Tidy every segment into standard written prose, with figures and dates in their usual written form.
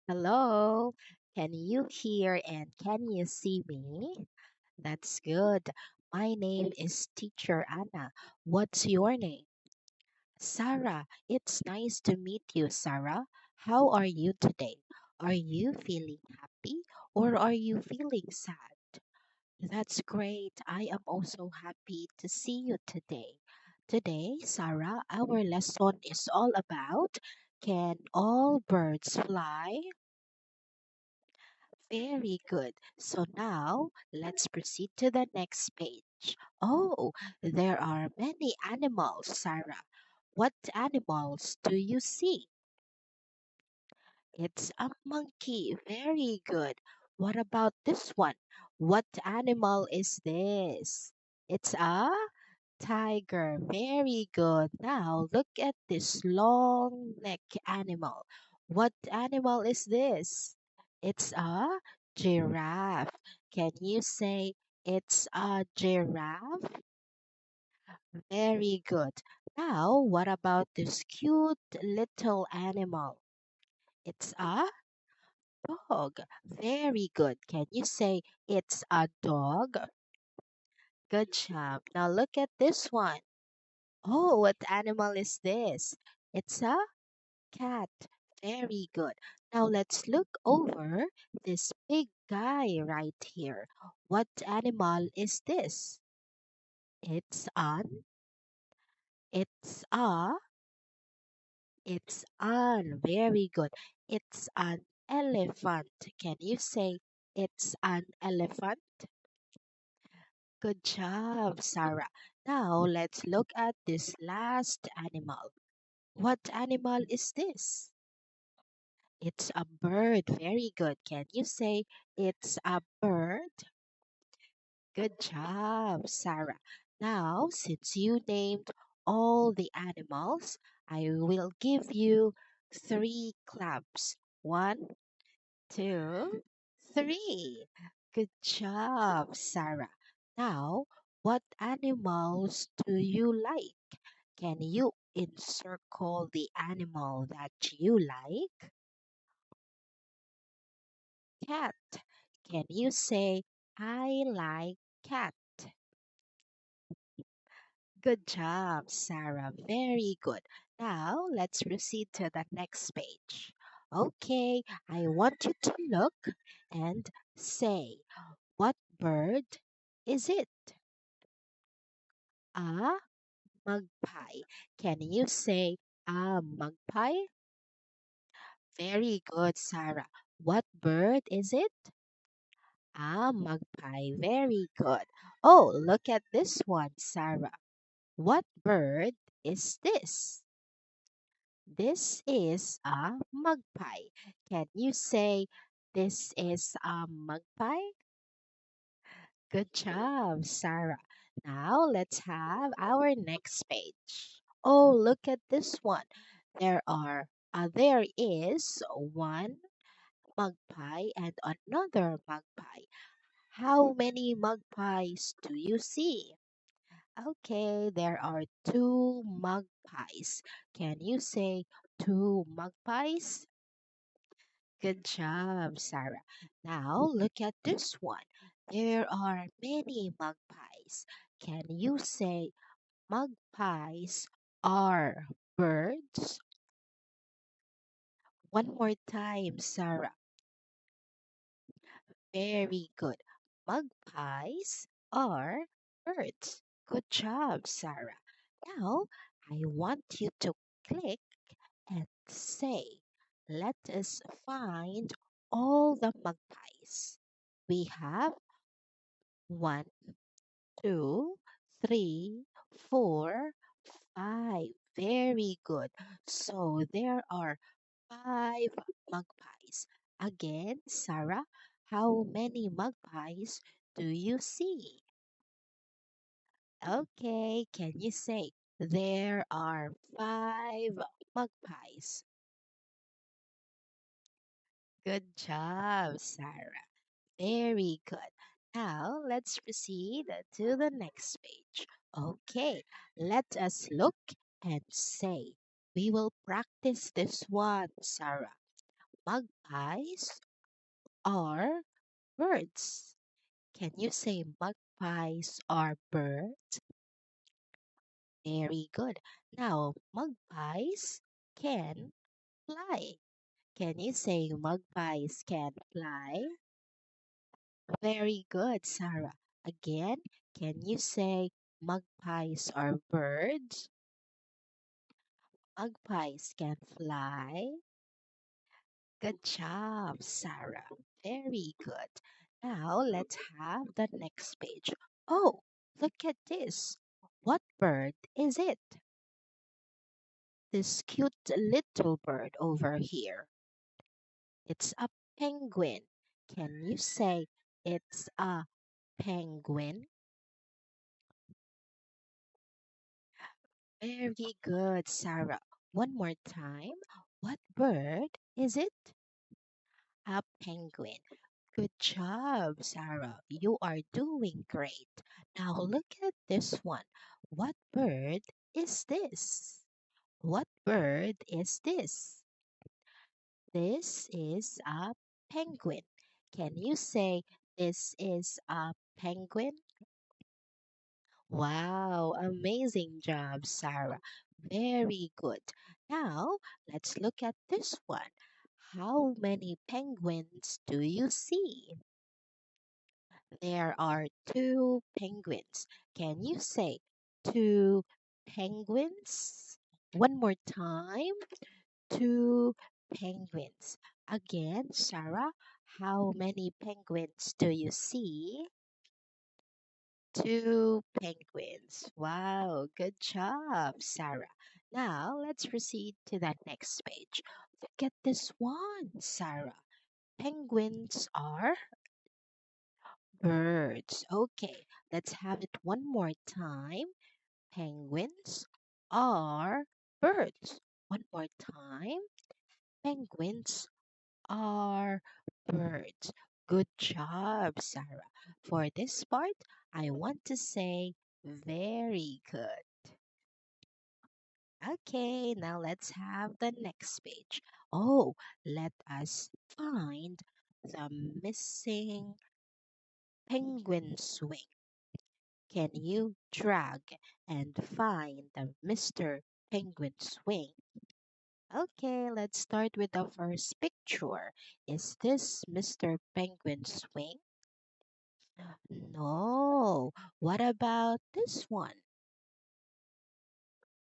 Hello, can you hear and can you see me? That's good. My name is Teacher Anna. What's your name? Sarah. It's nice to meet you, Sarah. How are you today? Are you feeling happy or are you feeling sad? That's great. I am also happy to see you today. Today, Sarah, our lesson is all about can all birds fly? Very good. So now let's proceed to the next page. Oh, there are many animals, Sarah. What animals do you see? It's a monkey. Very good. What about this one? What animal is this? It's a tiger. Very good. Now look at this long neck animal. What animal is this? It's a giraffe. Can you say it's a giraffe? Very good. Now, what about this cute little animal? It's a dog. Very good. Can you say it's a dog? Good job. Now look at this one. Oh, what animal is this? It's a cat. Very good. Now let's look over this big guy right here. What animal is this? It's an, it's a, it's an. Very good. It's an elephant. Can you say it's an elephant? Good job, Sarah. Now let's look at this last animal. What animal is this? It's a bird. Very good. Can you say it's a bird? Good job, Sarah. Now, since you named all the animals, I will give you three claps. One, two, three. Good job, Sarah. Now, what animals do you like? Can you encircle the animal that you like? Cat. Can you say, I like cat? Good job, Sarah. Very good. Now let's proceed to the next page. Okay, I want you to look and say, what bird is it? A magpie. Can you say a magpie? Very good, Sarah. What bird is it? A magpie. Very good. Oh, look at this one, Sarah. What bird is this? This is a magpie. Can you say this is a magpie? Good job, Sarah. Now let's have our next page. Oh, look at this one. There is one magpie and another magpie. How many magpies do you see? Okay, there are two magpies. Can you say two magpies? Good job, Sarah. Now look at this one. There are many magpies. Can you say magpies are birds? One more time, Sarah. Very good. Magpies are birds. Good job, Sarah. Now, I want you to click and say, let us find all the magpies. We have one, two, three, four, five. Very good. So there are five magpies. Again, Sarah, how many magpies do you see? Okay, can you say there are five magpies? Good job, Sarah. Very good. Now let's proceed to the next page. Okay, let us look and say. We will practice this one, Sarah. Magpies are birds. Can you say magpies are birds? Very good. Now, magpies can fly. Can you say magpies can fly? Very good, Sarah. Again, can you say magpies are birds? Magpies can fly. Good job, Sarah. Very good. Now let's have the next page. Oh, look at this. What bird is it? This cute little bird over here. It's a penguin. Can you say it's a penguin? Very good, Sarah. One more time. What bird is it? A penguin. Good job, Sarah. You are doing great. Now look at this one. What bird is this? What bird is this? This is a penguin. Can you say this is a penguin? Wow, amazing job, Sarah. Very good. Now, let's look at this one. How many penguins do you see? There are two penguins. Can you say two penguins? One more time. Two penguins. Again, Sarah, how many penguins do you see? Two penguins. Wow, good job, Sarah. Now let's proceed to that next page. Look at this one, Sarah. Penguins are birds. Okay, let's have it one more time. Penguins are birds. One more time. Penguins are birds. Good job, Sarah. For this part, I want to say very good. Okay, now let's have the next page. Oh, let us find the missing penguin swing. Can you drag and find the Mr. Penguin swing? Okay, let's start with the first picture. Is this Mr. Penguin swing? No. What about this one?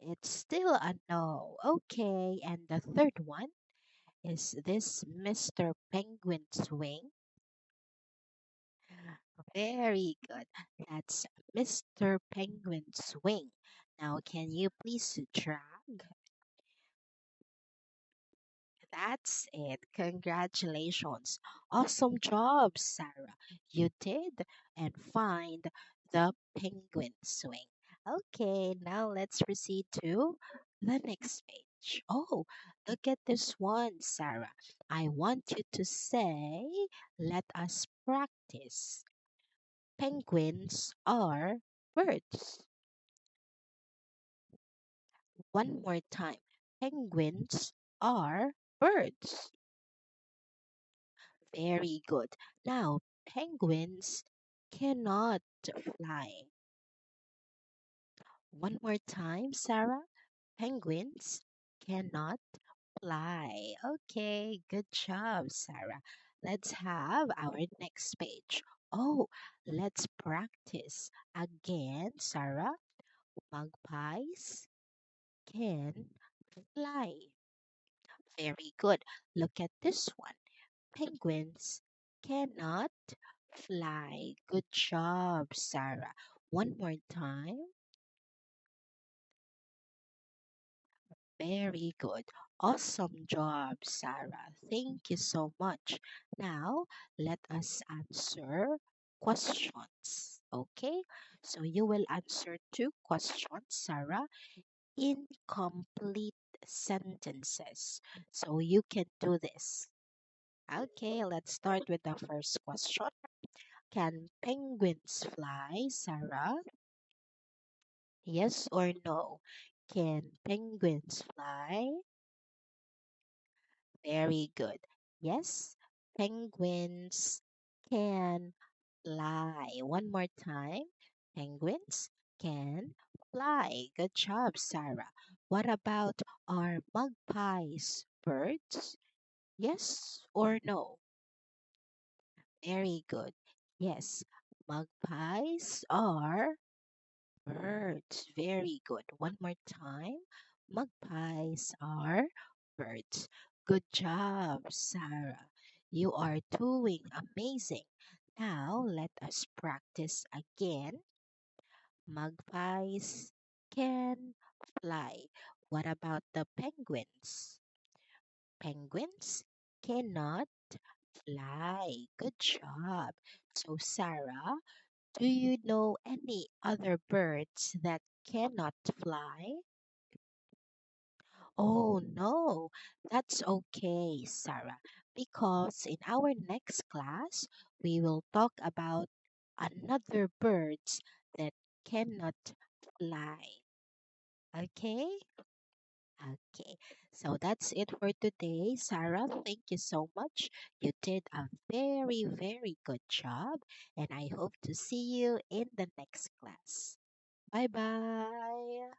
It's still a no. Okay, and the third one, is this Mr. Penguin swing? Very good. That's Mr. Penguin swing. Now, can you please drag? That's it. Congratulations. Awesome job, Sarah. You did and find the penguin swing. Okay, now let's proceed to the next page. Oh, look at this one, Sarah. I want you to say, let us practice. Penguins are birds. One more time. Penguins are birds. Very good. Now, penguins cannot fly. One more time, Sarah. Penguins cannot fly. Okay, good job, Sarah. Let's have our next page. Oh, let's practice again, Sarah. Magpies can fly. Very good. Look at this one. Penguins cannot fly. Good job, Sarah. One more time. Very good. Awesome job, Sarah. Thank you so much. Now, let us answer questions. Okay? So you will answer two questions, Sarah, in complete sentences. So you can do this. Okay, let's start with the first question. Can penguins fly, Sarah? Yes or no? Can penguins fly? Very good. Yes, penguins can fly. One more time. Penguins can fly. Good job, Sarah. What about our magpies birds? Yes or no? Very good. Yes, magpies are birds. Very good. One more time. Magpies are birds. Good job, Sarah. You are doing amazing. Now let us practice again. Magpies can fly. What about the penguins? Penguins cannot fly. Good job. So, Sarah, do you know any other birds that cannot fly? Oh no, that's okay, Sarah, because in our next class we will talk about another birds that cannot fly. Okay? Okay. So that's it for today. Sarah, thank you so much. You did a very, very good job, and I hope to see you in the next class. Bye bye.